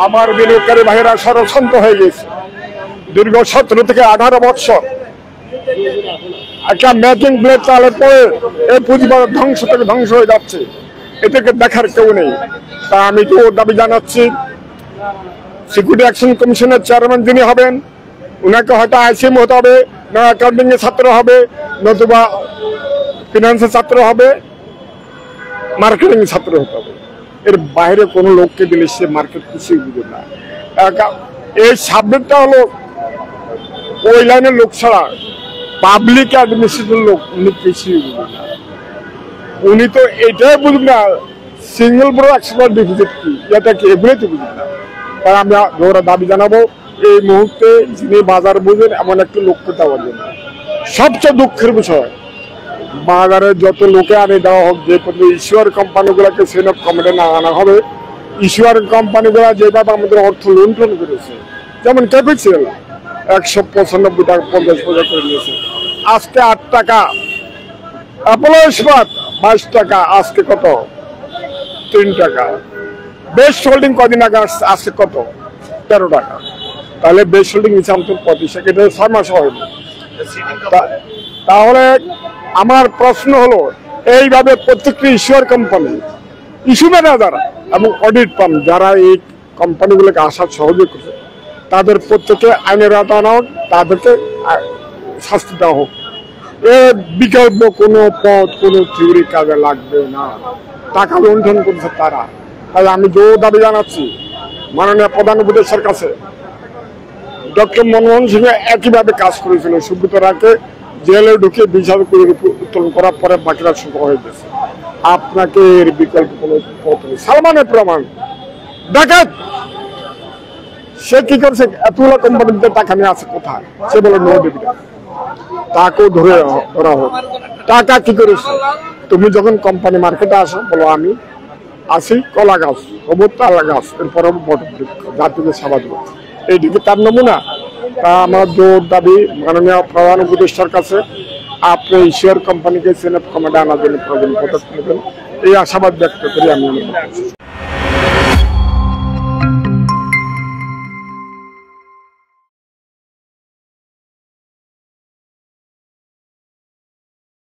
আমার বিনিয়োগকারী ভাইয়েরা সরশান্ত হয়ে গেছে। দীর্ঘ 17 থেকে 18 বছর একটা ম্যাচিং প্লেট চালের পরে এই পুঁজিবাজার ধ্বংস থেকে ধ্বংস হয়ে যাচ্ছে, এটাকে দেখার কেউ নেই। তা আমি তো দাবি জানাচ্ছি, সিকিউরিটি অ্যাকশন কমিশনের চেয়ারম্যান যিনি হবেন উনাকে হয়তো আইসিএম হতে হবে, না অ্যাকাউন্টিং এর ছাত্র হবে, নতুবা ফিনান্সের ছাত্র হবে, মার্কেটিং এর ছাত্র হতে হবে। এর বাইরে কোনো লোককে দিলে সে মার্কেট কিছুই বুঝে না। এই সাবজেক্টটা হলো ওই লাইনের লোক ছাড়া পাবলিক অ্যাডমিনিস্ট্রেশন লোক উনি কিছুই বুঝবেন না। উনি তো এটাই বুঝবেন না সিঙ্গেল ব্রো এক্সপার্ট ডিপোজিট কি, এটা কি, এগুলোই তো বুঝবেন না। তাই আমরা জোরে দাবি জানাবো এই মুহূর্তে যিনি বাজার বুঝেন এমন একটি লোককে দেওয়ার জন্য। সবচেয়ে দুঃখের বিষয়, বাজারে যত লোকে আনে দেওয়া হোক, যে ইস্যুয়ার কোম্পানিগুলোকে সেন অফ কমিটি না আনা হবে, ইস্যুয়ার কোম্পানিগুলো যেভাবে আমাদের অর্থ লুণ্ঠন করেছে, যেমন ক্যাপিটাল 195 টাকা 50 পয়সা করে নিয়েছে, আজকে 8 টাকা, অ্যাপোলো ইস্পাত 22 টাকা, আজকে কত 3 টাকা। বেস্ট হোল্ডিং কদিন আগে আজকে কত 13 টাকা। তাহলে বেস্ট হোল্ডিং হিসাব তো 25 টাকা, এটা 6 মাস হয়নি। তাহলে আমার প্রশ্ন হলো, এইভাবে প্রত্যেকটি ইস্যুয়ার কোম্পানি, ইস্যু ম্যানেজার এবং অডিট ফার্ম যারা এই কোম্পানিগুলোকে আসার সহযোগ করছে, তাদের প্রত্যেকে আইনের আওতায় আনা হোক, তাদেরকে শাস্তি দেওয়া হোক। এর বিকল্প কোনো পথ, কোনো থিওরি কাজে লাগবে না। টাকা লুণ্ঠন করছে তারা। তাই আমি জোর দাবি জানাচ্ছি মাননীয় প্রধান উপদেষ্টার কাছে, ডক্টর মনমোহন সিং একইভাবে কাজ করেছিল। সুব্রত রায়কে জেলে ঢুকে বিচার করে উত্তোলন করার পরে বাকিরা সুখ হয়ে গেছে। আপনাকে এর বিকল্প কোনো পথ নেই। সালমানের প্রমাণ ডাকাত, সে কি করছে, এতগুলো কোম্পানিতে টাকা নিয়ে আছে কোথায়, সে বলে নো দিবি, তাকেও ধরা হোক। টাকা কি করেছে, তুমি যখন কোম্পানি মার্কেটে আসো বলো আমি আসি কলা গাছ, হবো তালা গাছ, এরপরে বটবৃক্ষ, জাতিকে সেবা দেবো, এইদিকে তার নমুনা। তা আমার জোর দাবি মাননীয় প্রধান উপদেষ্টার কাছে, আপনি ইস্যুয়ার কোম্পানিকে সেন অফ কমিটি আনার জন্য প্রয়োজন পদক্ষেপ নেবেন, এই আশাবাদ ব্যক্ত করি আমি।